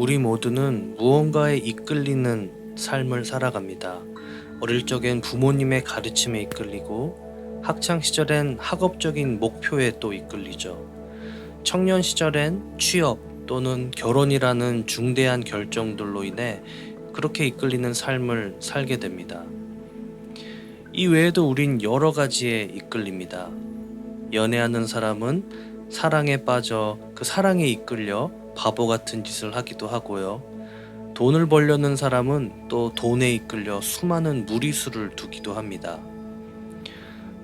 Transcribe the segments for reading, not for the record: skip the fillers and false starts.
우리 모두는 무언가에 이끌리는 삶을 살아갑니다. 어릴 적엔 부모님의 가르침에 이끌리고 학창 시절엔 학업적인 목표에 또 이끌리죠. 청년 시절엔 취업 또는 결혼이라는 중대한 결정들로 인해 그렇게 이끌리는 삶을 살게 됩니다. 이 외에도 우린 여러 가지에 이끌립니다. 연애하는 사람은 사랑에 빠져 그 사랑에 이끌려 바보 같은 짓을 하기도 하고요. 돈을 벌려는 사람은 또 돈에 이끌려 수많은 무리수를 두기도 합니다.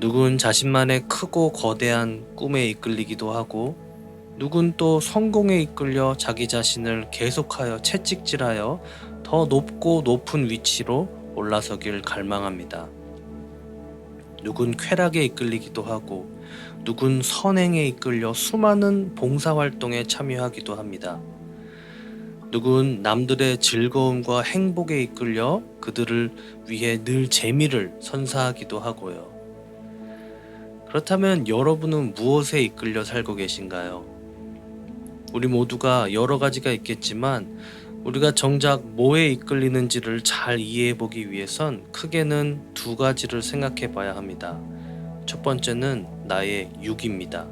누군 자신만의 크고 거대한 꿈에 이끌리기도 하고, 누군 또 성공에 이끌려 자기 자신을 계속하여 채찍질하여 더 높고 높은 위치로 올라서길 갈망합니다. 누군 쾌락에 이끌리기도 하고, 누군 선행에 이끌려 수많은 봉사활동에 참여하기도 합니다. 누군 남들의 즐거움과 행복에 이끌려 그들을 위해 늘 재미를 선사하기도 하고요. 그렇다면 여러분은 무엇에 이끌려 살고 계신가요? 우리 모두가 여러 가지가 있겠지만 우리가 정작 뭐에 이끌리는지를 잘 이해해 보기 위해선 크게는 두 가지를 생각해 봐야 합니다. 첫 번째는 나의 육입니다.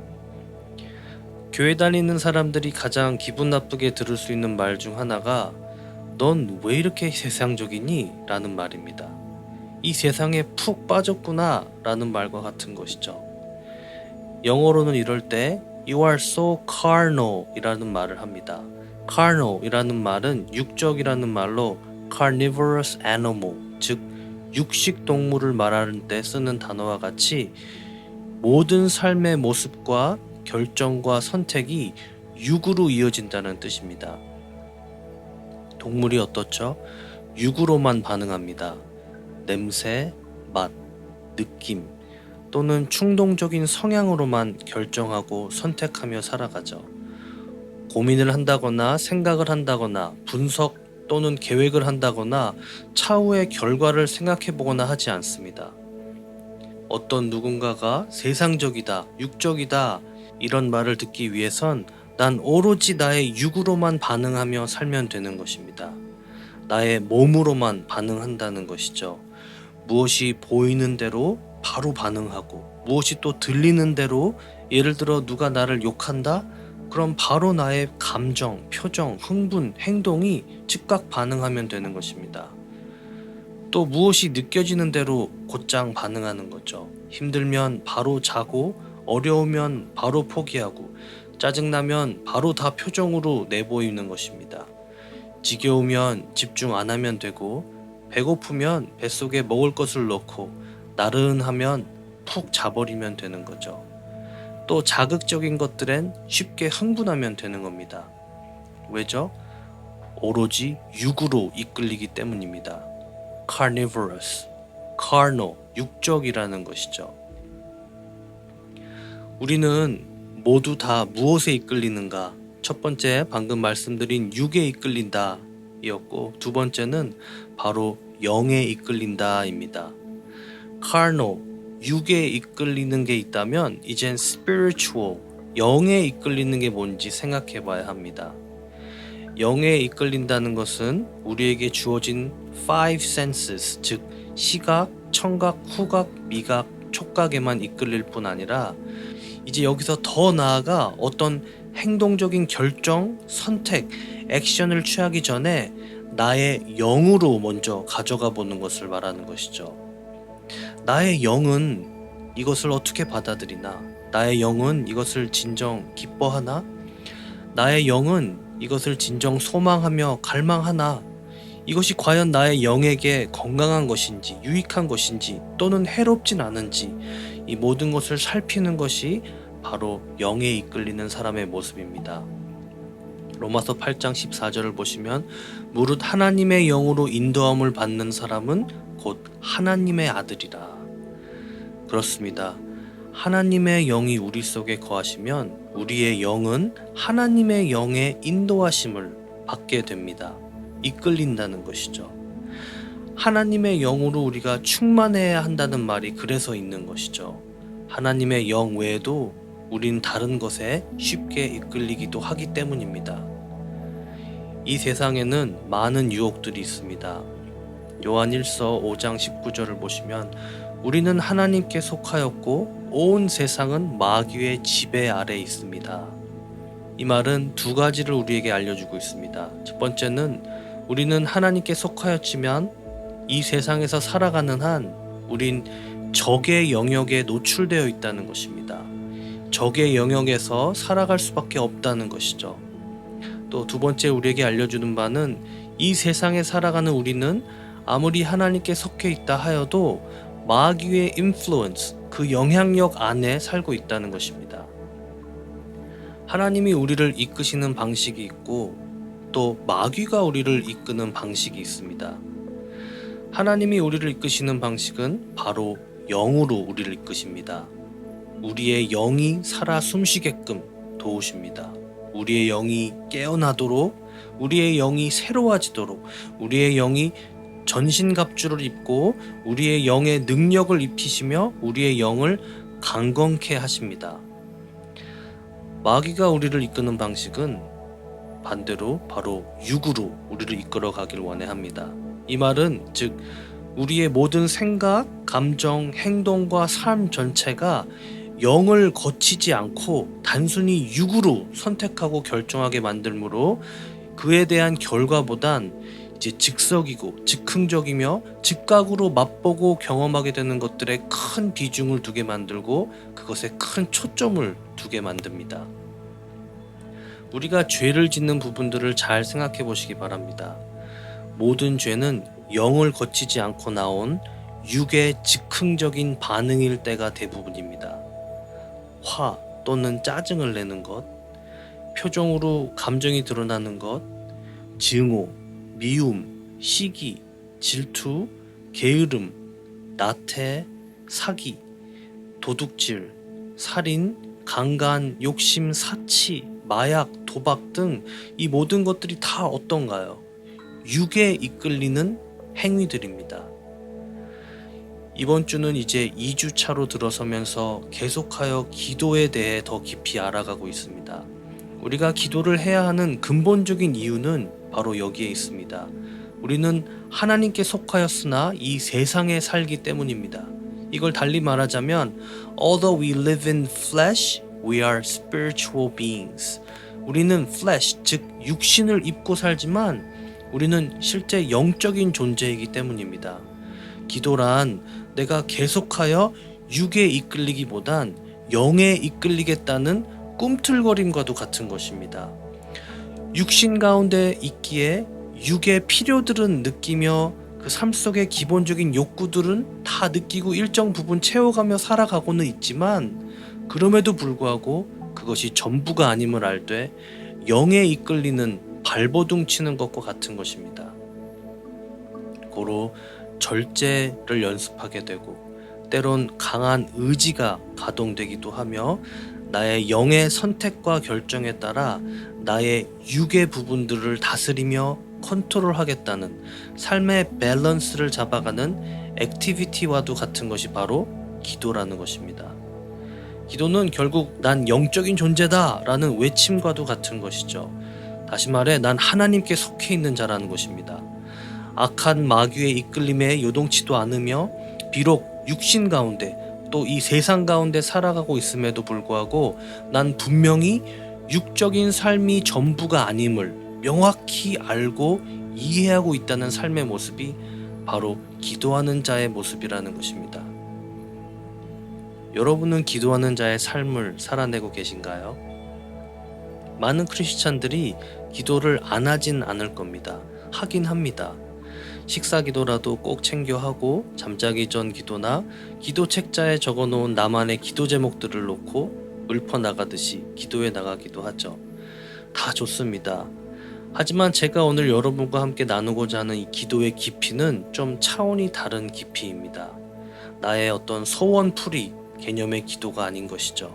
교회 다니는 사람들이 가장 기분 나쁘게 들을 수 있는 말 중 하나가 "넌 왜 이렇게 세상적이니?" 라는 말입니다. 이 세상에 푹 빠졌구나 라는 말과 같은 것이죠. 영어로는 이럴 때 You are so carnal 이라는 말을 합니다. carnal 이라는 말은 육적이라는 말로 carnivorous animal, 즉 육식 동물을 말하는 때 쓰는 단어와 같이 모든 삶의 모습과 결정과 선택이 육으로 이어진다는 뜻입니다. 동물이 어떻죠? 육으로만 반응합니다. 냄새, 맛, 느낌 또는 충동적인 성향으로만 결정하고 선택하며 살아가죠. 고민을 한다거나 생각을 한다거나 분석 또는 계획을 한다거나 차후의 결과를 생각해 보거나 하지 않습니다. 어떤 누군가가 세상적이다, 육적이다 이런 말을 듣기 위해선 난 오로지 나의 육으로만 반응하며 살면 되는 것입니다. 나의 몸으로만 반응한다는 것이죠. 무엇이 보이는 대로 바로 반응하고, 무엇이 또 들리는 대로, 예를 들어 누가 나를 욕한다? 그럼 바로 나의 감정, 표정, 흥분, 행동이 즉각 반응하면 되는 것입니다. 또 무엇이 느껴지는 대로 곧장 반응하는 거죠. 힘들면 바로 자고, 어려우면 바로 포기하고, 짜증나면 바로 다 표정으로 내보이는 것입니다. 지겨우면 집중 안 하면 되고, 배고프면 뱃속에 먹을 것을 넣고, 나른하면 푹 자버리면 되는 거죠. 또 자극적인 것들엔 쉽게 흥분하면 되는 겁니다. 왜죠? 오로지 육으로 이끌리기 때문입니다. carnivorous, carnal, 육적이라는 것이죠. 우리는 모두 다 무엇에 이끌리는가? 첫 번째 방금 말씀드린 육에 이끌린다 이었고, 두 번째는 바로 영에 이끌린다 입니다. carnal, 육에 이끌리는 게 있다면 이젠 spiritual, 영에 이끌리는 게 뭔지 생각해 봐야 합니다. 영에 이끌린다는 것은 우리에게 주어진 five senses, 즉 시각, 청각, 후각, 미각, 촉각에만 이끌릴 뿐 아니라 이제 여기서 더 나아가 어떤 행동적인 결정, 선택, 액션을 취하기 전에 나의 영으로 먼저 가져가 보는 것을 말하는 것이죠. 나의 영은 이것을 어떻게 받아들이나? 나의 영은 이것을 진정 기뻐하나? 나의 영은 이것을 진정 소망하며 갈망하나? 이것이 과연 나의 영에게 건강한 것인지, 유익한 것인지, 또는 해롭진 않은지, 이 모든 것을 살피는 것이 바로 영에 이끌리는 사람의 모습입니다. 로마서 8장 14절을 보시면 무릇 하나님의 영으로 인도함을 받는 사람은 곧 하나님의 아들이라. 그렇습니다. 하나님의 영이 우리 속에 거하시면 우리의 영은 하나님의 영의 인도하심을 받게 됩니다. 이끌린다는 것이죠. 하나님의 영으로 우리가 충만해야 한다는 말이 그래서 있는 것이죠. 하나님의 영 외에도 우린 다른 것에 쉽게 이끌리기도 하기 때문입니다. 이 세상에는 많은 유혹들이 있습니다. 요한 1서 5장 19절을 보시면 우리는 하나님께 속하였고 온 세상은 마귀의 지배 아래 있습니다. 이 말은 두 가지를 우리에게 알려주고 있습니다. 첫 번째는 우리는 하나님께 속하였지만 이 세상에서 살아가는 한 우린 적의 영역에 노출되어 있다는 것입니다. 적의 영역에서 살아갈 수밖에 없다는 것이죠. 또 두 번째 우리에게 알려주는 바는 이 세상에 살아가는 우리는 아무리 하나님께 속해 있다 하여도 마귀의 인플루언스, 그 영향력 안에 살고 있다는 것입니다. 하나님이 우리를 이끄시는 방식이 있고 또 마귀가 우리를 이끄는 방식이 있습니다. 하나님이 우리를 이끄시는 방식은 바로 영으로 우리를 이끄십니다. 우리의 영이 살아 숨쉬게끔 도우십니다. 우리의 영이 깨어나도록, 우리의 영이 새로워지도록, 우리의 영이 전신갑주를 입고 우리의 영의 능력을 입히시며 우리의 영을 강건케 하십니다. 마귀가 우리를 이끄는 방식은 반대로 바로 육으로 우리를 이끌어 가길 원해합니다. 이 말은 즉 우리의 모든 생각, 감정, 행동과 삶 전체가 영을 거치지 않고 단순히 육으로 선택하고 결정하게 만들므로 그에 대한 결과보단 이제 즉석이고 즉흥적이며 즉각으로 맛보고 경험하게 되는 것들에 큰 비중을 두게 만들고 그것에 큰 초점을 두게 만듭니다. 우리가 죄를 짓는 부분들을 잘 생각해 보시기 바랍니다. 모든 죄는 영을 거치지 않고 나온 육의 즉흥적인 반응일 때가 대부분입니다. 화 또는 짜증을 내는 것, 표정으로 감정이 드러나는 것, 증오, 미움, 시기, 질투, 게으름, 나태, 사기, 도둑질, 살인, 강간, 욕심, 사치, 마약, 도박 등 이 모든 것들이 다 어떤가요? 육에 이끌리는 행위들입니다. 이번 주는 이제 2주차로 들어서면서 계속하여 기도에 대해 더 깊이 알아가고 있습니다. 우리가 기도를 해야 하는 근본적인 이유는 바로 여기에 있습니다. 우리는 하나님께 속하였으나 이 세상에 살기 때문입니다. 이걸 달리 말하자면 Although we live in flesh, we are spiritual beings. 우리는 flesh, 즉 육신을 입고 살지만 우리는 실제 영적인 존재이기 때문입니다. 기도란 내가 계속하여 육에 이끌리기보단 영에 이끌리겠다는 꿈틀거림과도 같은 것입니다. 육신 가운데 있기에 육의 필요들은 느끼며 그 삶 속의 기본적인 욕구들은 다 느끼고 일정 부분 채워가며 살아가고는 있지만 그럼에도 불구하고 그것이 전부가 아님을 알 때 영에 이끌리는 발버둥 치는 것과 같은 것입니다. 고로 절제를 연습하게 되고 때론 강한 의지가 가동되기도 하며 나의 영의 선택과 결정에 따라 나의 육의 부분들을 다스리며 컨트롤하겠다는 삶의 밸런스를 잡아가는 액티비티와도 같은 것이 바로 기도라는 것입니다. 기도는 결국 난 영적인 존재다 라는 외침과도 같은 것이죠. 다시 말해 난 하나님께 속해 있는 자라는 것입니다. 악한 마귀의 이끌림에 요동치도 않으며 비록 육신 가운데 또 이 세상 가운데 살아가고 있음에도 불구하고 난 분명히 육적인 삶이 전부가 아님을 명확히 알고 이해하고 있다는 삶의 모습이 바로 기도하는 자의 모습이라는 것입니다. 여러분은 기도하는 자의 삶을 살아내고 계신가요? 많은 크리스찬들이 기도를 안 하진 않을 겁니다. 하긴 합니다. 식사 기도라도 꼭 챙겨 하고 잠자기 전 기도나 기도 책자에 적어놓은 나만의 기도 제목들을 놓고 읊어나가듯이 기도해 나가기도 하죠. 다 좋습니다. 하지만 제가 오늘 여러분과 함께 나누고자 하는 이 기도의 깊이는 좀 차원이 다른 깊이입니다. 나의 어떤 소원풀이 개념의 기도가 아닌 것이죠.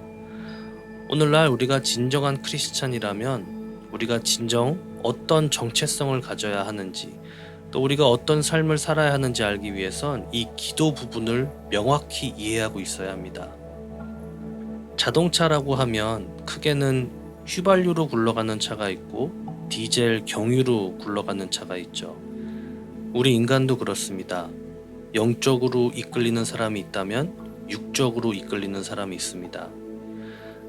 오늘날 우리가 진정한 크리스찬이라면 우리가 진정 어떤 정체성을 가져야 하는지 또 우리가 어떤 삶을 살아야 하는지 알기 위해선 이 기도 부분을 명확히 이해하고 있어야 합니다. 자동차라고 하면 크게는 휘발유로 굴러가는 차가 있고 디젤, 경유로 굴러가는 차가 있죠. 우리 인간도 그렇습니다. 영적으로 이끌리는 사람이 있다면 육적으로 이끌리는 사람이 있습니다.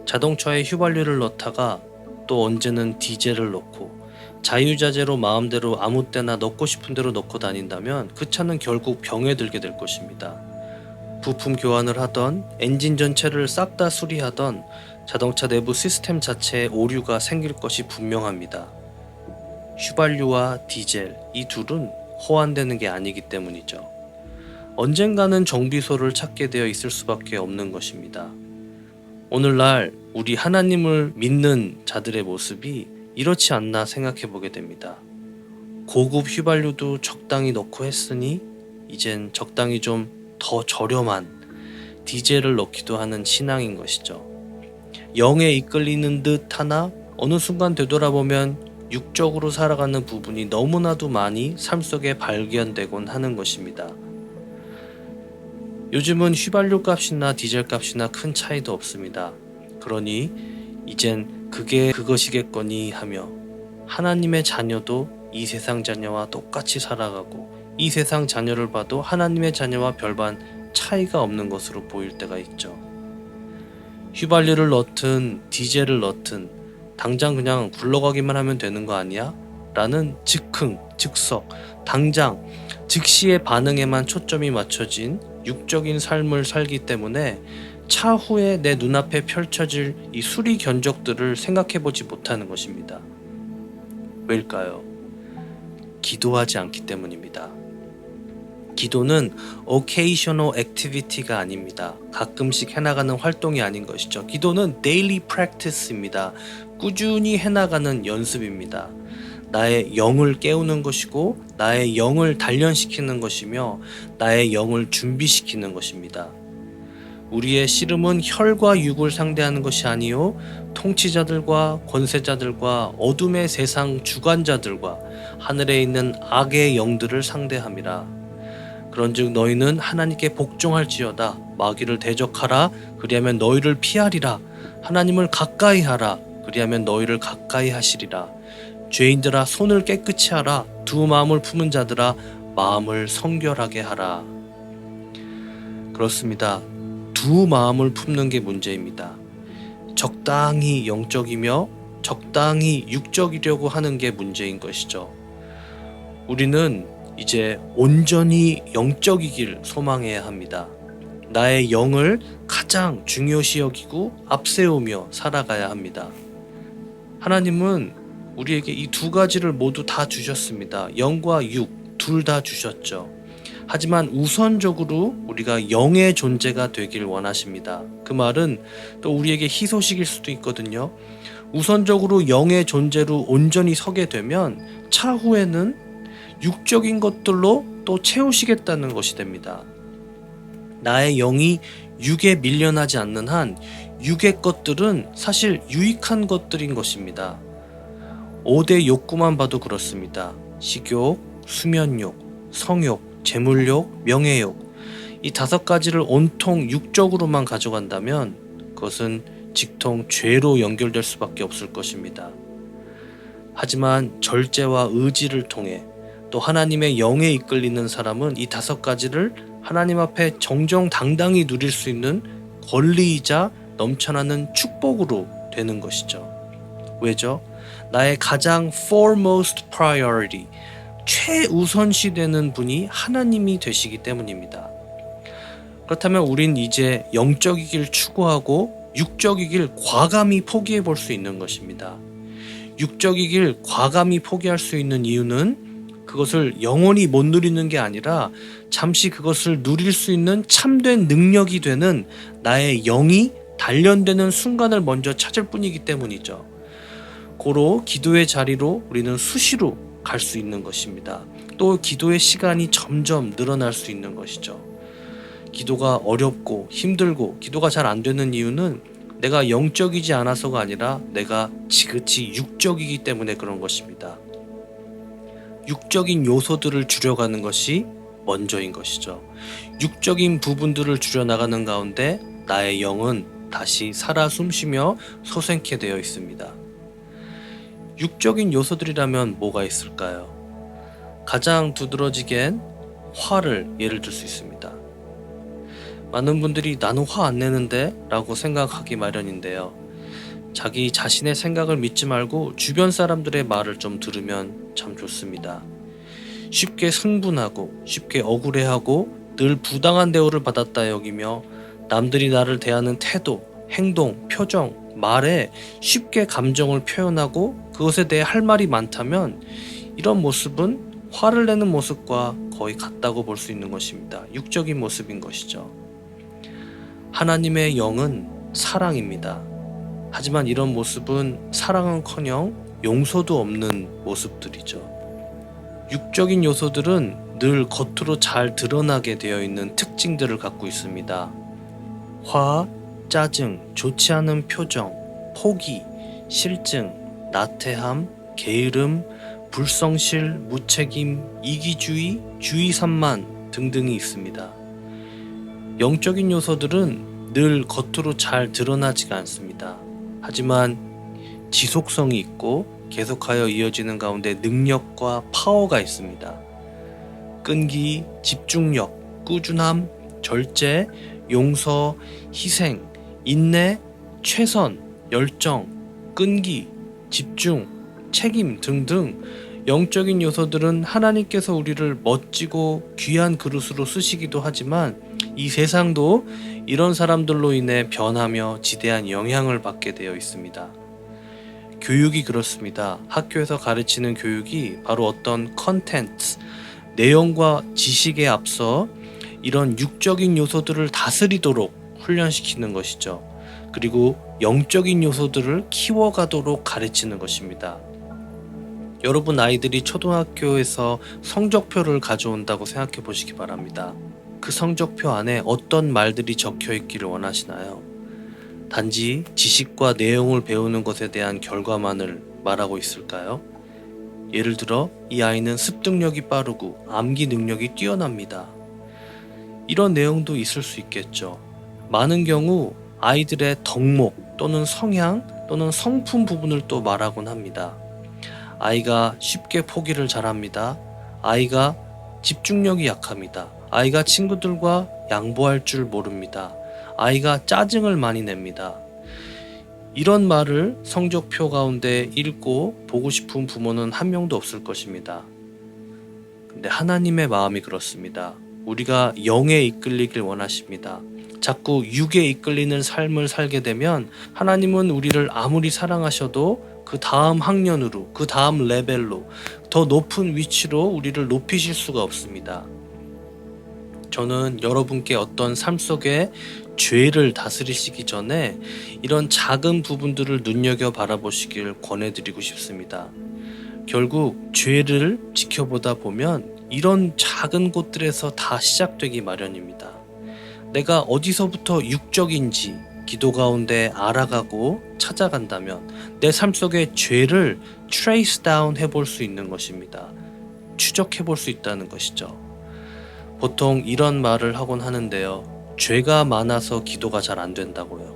자동차에 휘발유를 넣다가 또 언제는 디젤을 넣고 자유자재로 마음대로 아무 때나 넣고 싶은 대로 넣고 다닌다면 그 차는 결국 병에 들게 될 것입니다. 부품 교환을 하던 엔진 전체를 싹 다 수리하던 자동차 내부 시스템 자체에 오류가 생길 것이 분명합니다. 휘발유와 디젤 이 둘은 호환되는 게 아니기 때문이죠. 언젠가는 정비소를 찾게 되어 있을 수밖에 없는 것입니다. 오늘날 우리 하나님을 믿는 자들의 모습이 이렇지 않나 생각해 보게 됩니다. 고급 휘발유도 적당히 넣고 했으니 이젠 적당히 좀 더 저렴한 디젤을 넣기도 하는 신앙인 것이죠. 영에 이끌리는 듯 하나 어느 순간 되돌아보면 육적으로 살아가는 부분이 너무나도 많이 삶 속에 발견되곤 하는 것입니다. 요즘은 휘발유 값이나 디젤 값이나 큰 차이도 없습니다. 그러니 이젠 그게 그것이겠거니 하며 하나님의 자녀도 이 세상 자녀와 똑같이 살아가고 이 세상 자녀를 봐도 하나님의 자녀와 별반 차이가 없는 것으로 보일 때가 있죠. 휘발유를 넣든 디젤을 넣든 당장 그냥 굴러가기만 하면 되는 거 아니야? 라는 즉흥, 즉석, 당장, 즉시의 반응에만 초점이 맞춰진 육적인 삶을 살기 때문에 차후에 내 눈앞에 펼쳐질 이 수리 견적들을 생각해보지 못하는 것입니다. 왜일까요? 기도하지 않기 때문입니다. 기도는 occasional activity가 아닙니다. 가끔씩 해나가는 활동이 아닌 것이죠. 기도는 daily practice입니다. 꾸준히 해나가는 연습입니다. 나의 영을 깨우는 것이고 나의 영을 단련시키는 것이며 나의 영을 준비시키는 것입니다. 우리의 씨름은 혈과 육을 상대하는 것이 아니요 통치자들과 권세자들과 어둠의 세상 주관자들과 하늘에 있는 악의 영들을 상대함이라. 그런즉 너희는 하나님께 복종할지어다. 마귀를 대적하라. 그리하면 너희를 피하리라. 하나님을 가까이 하라. 그리하면 너희를 가까이 하시리라. 죄인들아 손을 깨끗이 하라. 두 마음을 품은 자들아 마음을 성결하게 하라. 그렇습니다. 두 마음을 품는 게 문제입니다. 적당히 영적이며 적당히 육적이려고 하는 게 문제인 것이죠. 우리는 이제 온전히 영적이길 소망해야 합니다. 나의 영을 가장 중요시 여기고 앞세우며 살아가야 합니다. 하나님은 우리에게 이 두 가지를 모두 다 주셨습니다. 영과 육 둘 다 주셨죠. 하지만 우선적으로 우리가 영의 존재가 되길 원하십니다. 그 말은 또 우리에게 희소식일 수도 있거든요. 우선적으로 영의 존재로 온전히 서게 되면 차후에는 육적인 것들로 또 채우시겠다는 것이 됩니다. 나의 영이 육에 밀려나지 않는 한 육의 것들은 사실 유익한 것들인 것입니다. 5대 욕구만 봐도 그렇습니다. 식욕, 수면욕, 성욕, 재물욕, 명예욕 이 5가지를 온통 육적으로만 가져간다면 그것은 직통 죄로 연결될 수밖에 없을 것입니다. 하지만 절제와 의지를 통해 또 하나님의 영에 이끌리는 사람은 이 5가지를 하나님 앞에 정정당당히 누릴 수 있는 권리이자 넘쳐나는 축복으로 되는 것이죠. 왜죠? 나의 가장 foremost priority, 최우선시 되는 분이 하나님이 되시기 때문입니다. 그렇다면 우린 이제 영적이길 추구하고 육적이길 과감히 포기해 볼 수 있는 것입니다. 육적이길 과감히 포기할 수 있는 이유는 그것을 영원히 못 누리는 게 아니라 잠시 그것을 누릴 수 있는 참된 능력이 되는 나의 영이 단련되는 순간을 먼저 찾을 뿐이기 때문이죠. 고로 기도의 자리로 우리는 수시로 갈 수 있는 것입니다. 또 기도의 시간이 점점 늘어날 수 있는 것이죠. 기도가 어렵고 힘들고 기도가 잘 안 되는 이유는 내가 영적이지 않아서가 아니라 내가 지극히 육적이기 때문에 그런 것입니다. 육적인 요소들을 줄여가는 것이 먼저인 것이죠. 육적인 부분들을 줄여나가는 가운데 나의 영은 다시 살아 숨쉬며 소생케 되어 있습니다. 육적인 요소들이라면 뭐가 있을까요? 가장 두드러지겐 화를 예를 들 수 있습니다. 많은 분들이 나는 화 안 내는데 라고 생각하기 마련인데요. 자기 자신의 생각을 믿지 말고 주변 사람들의 말을 좀 들으면 참 좋습니다. 쉽게 흥분하고 쉽게 억울해하고 늘 부당한 대우를 받았다 여기며 남들이 나를 대하는 태도, 행동, 표정, 말에 쉽게 감정을 표현하고 그것에 대해 할 말이 많다면 이런 모습은 화를 내는 모습과 거의 같다고 볼 수 있는 것입니다. 육적인 모습인 것이죠. 하나님의 영은 사랑입니다. 하지만 이런 모습은 사랑은커녕 용서도 없는 모습들이죠. 육적인 요소들은 늘 겉으로 잘 드러나게 되어 있는 특징들을 갖고 있습니다. 화, 짜증, 좋지 않은 표정, 포기, 실증, 나태함, 게으름, 불성실, 무책임, 이기주의, 주의산만 등등이 있습니다. 영적인 요소들은 늘 겉으로 잘 드러나지가 않습니다. 하지만 지속성이 있고 계속하여 이어지는 가운데 능력과 파워가 있습니다. 끈기, 집중력, 꾸준함, 절제, 용서, 희생, 인내, 최선, 열정, 끈기, 집중, 책임 등등 영적인 요소들은 하나님께서 우리를 멋지고 귀한 그릇으로 쓰시기도 하지만 이 세상도 이런 사람들로 인해 변하며 지대한 영향을 받게 되어 있습니다. 교육이 그렇습니다. 학교에서 가르치는 교육이 바로 어떤 컨텐츠, 내용과 지식에 앞서 이런 육적인 요소들을 다스리도록 훈련시키는 것이죠. 그리고 영적인 요소들을 키워가도록 가르치는 것입니다. 여러분 아이들이 초등학교에서 성적표를 가져온다고 생각해 보시기 바랍니다. 그 성적표 안에 어떤 말들이 적혀 있기를 원하시나요? 단지 지식과 내용을 배우는 것에 대한 결과만을 말하고 있을까요? 예를 들어 이 아이는 습득력이 빠르고 암기 능력이 뛰어납니다. 이런 내용도 있을 수 있겠죠. 많은 경우 아이들의 덕목 또는 성향 또는 성품 부분을 또 말하곤 합니다. 아이가 쉽게 포기를 잘합니다. 아이가 집중력이 약합니다. 아이가 친구들과 양보할 줄 모릅니다. 아이가 짜증을 많이 냅니다. 이런 말을 성적표 가운데 읽고 보고 싶은 부모는 한 명도 없을 것입니다. 근데 하나님의 마음이 그렇습니다. 우리가 영에 이끌리길 원하십니다. 자꾸 육에 이끌리는 삶을 살게 되면 하나님은 우리를 아무리 사랑하셔도 그 다음 학년으로, 그 다음 레벨로, 더 높은 위치로 우리를 높이실 수가 없습니다. 저는 여러분께 어떤 삶 속에 죄를 다스리시기 전에 이런 작은 부분들을 눈여겨 바라보시길 권해드리고 싶습니다. 결국 죄를 지켜보다 보면 이런 작은 곳들에서 다 시작되기 마련입니다. 내가 어디서부터 육적인지 기도 가운데 알아가고 찾아간다면 내 삶 속의 죄를 trace down 해볼 수 있는 것입니다. 추적해볼 수 있다는 것이죠. 보통 이런 말을 하곤 하는데요. 죄가 많아서 기도가 잘 안 된다고요.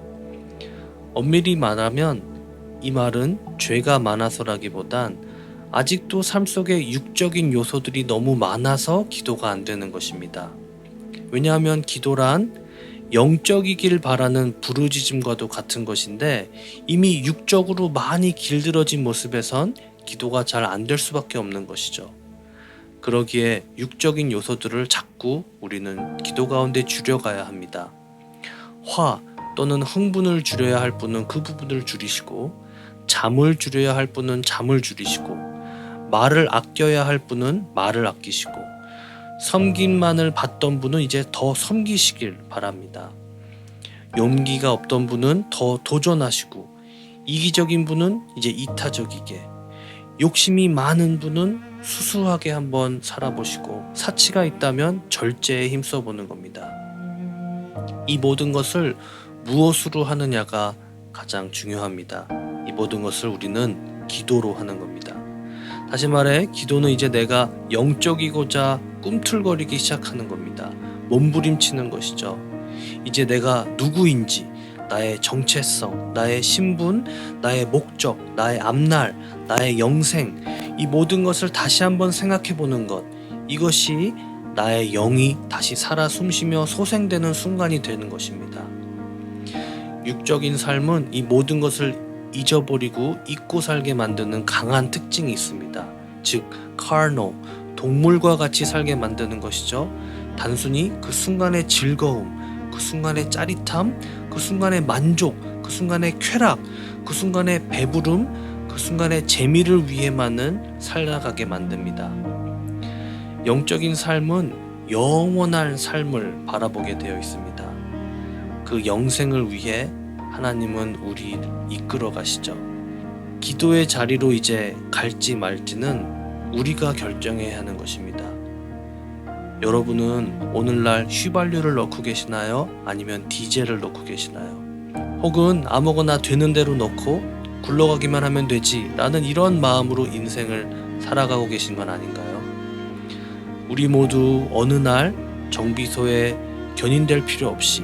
엄밀히 말하면 이 말은 죄가 많아서라기보단 아직도 삶 속에 육적인 요소들이 너무 많아서 기도가 안 되는 것입니다. 왜냐하면 기도란 영적이길 바라는 부르짖음과도 같은 것인데 이미 육적으로 많이 길들어진 모습에선 기도가 잘 안 될 수밖에 없는 것이죠. 그러기에 육적인 요소들을 자꾸 우리는 기도 가운데 줄여가야 합니다. 화 또는 흥분을 줄여야 할 분은 그 부분을 줄이시고 잠을 줄여야 할 분은 잠을 줄이시고 말을 아껴야 할 분은 말을 아끼시고 섬김만을 받던 분은 이제 더 섬기시길 바랍니다. 용기가 없던 분은 더 도전하시고 이기적인 분은 이제 이타적이게 욕심이 많은 분은 수수하게 한번 살아보시고 사치가 있다면 절제에 힘써보는 겁니다. 이 모든 것을 무엇으로 하느냐가 가장 중요합니다. 이 모든 것을 우리는 기도로 하는 겁니다. 다시 말해 기도는 이제 내가 영적이고자 꿈틀거리기 시작하는 겁니다. 몸부림치는 것이죠. 이제 내가 누구인지 나의 정체성, 나의 신분, 나의 목적, 나의 앞날, 나의 영생, 이 모든 것을 다시 한번 생각해 보는 것, 이것이 나의 영이 다시 살아 숨쉬며 소생되는 순간이 되는 것입니다. 육적인 삶은 이 모든 것을 잊어버리고 잊고 살게 만드는 강한 특징이 있습니다. 즉, carnal, 동물과 같이 살게 만드는 것이죠. 단순히 그 순간의 즐거움, 그 순간의 짜릿함, 그 순간의 만족, 그 순간의 쾌락, 그 순간의 배부름, 그 순간의 재미를 위해만은 살아가게 만듭니다. 영적인 삶은 영원한 삶을 바라보게 되어 있습니다. 그 영생을 위해 하나님은 우리를 이끌어 가시죠. 기도의 자리로 이제 갈지 말지는 우리가 결정해야 하는 것입니다. 여러분은 오늘날 휘발유를 넣고 계시나요? 아니면 디젤을 넣고 계시나요? 혹은 아무거나 되는 대로 넣고 굴러가기만 하면 되지 라는 이런 마음으로 인생을 살아가고 계신 건 아닌가요? 우리 모두 어느 날 정비소에 견인될 필요 없이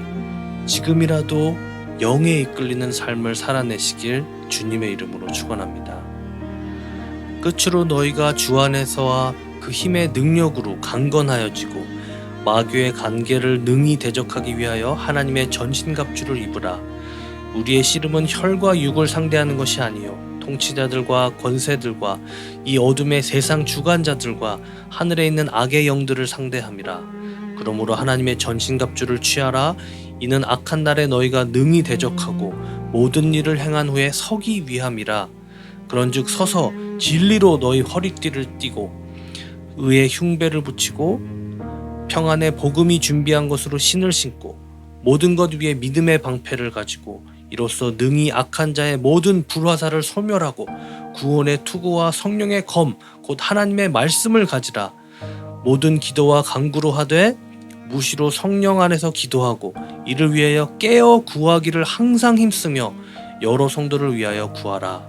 지금이라도 영에 이끌리는 삶을 살아내시길 주님의 이름으로 축원합니다. 끝으로 너희가 주 안에서와 그 힘의 능력으로 강건하여지고 마귀의 관계를 능히 대적하기 위하여 하나님의 전신갑주를 입으라. 우리의 씨름은 혈과 육을 상대하는 것이 아니요 통치자들과 권세들과 이 어둠의 세상 주관자들과 하늘에 있는 악의 영들을 상대함이라. 그러므로 하나님의 전신갑주를 취하라. 이는 악한 날에 너희가 능히 대적하고 모든 일을 행한 후에 서기 위함이라. 그런즉 서서 진리로 너희 허리띠를 띠고 의의 흉배를 붙이고 평안의 복음이 준비한 것으로 신을 신고 모든 것 위에 믿음의 방패를 가지고 이로써 능히 악한 자의 모든 불화살을 소멸하고 구원의 투구와 성령의 검 곧 하나님의 말씀을 가지라. 모든 기도와 간구로 하되 무시로 성령 안에서 기도하고 이를 위하여 깨어 구하기를 항상 힘쓰며 여러 성도를 위하여 구하라.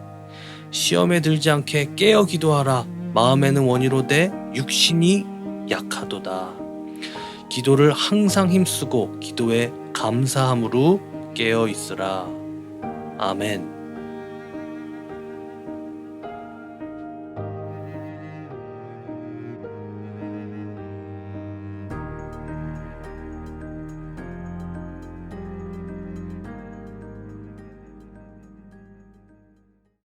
시험에 들지 않게 깨어 기도하라. 마음에는 원이로되 육신이 약하도다. 기도를 항상 힘쓰고 기도에 감사함으로 깨어 있으라. 아멘.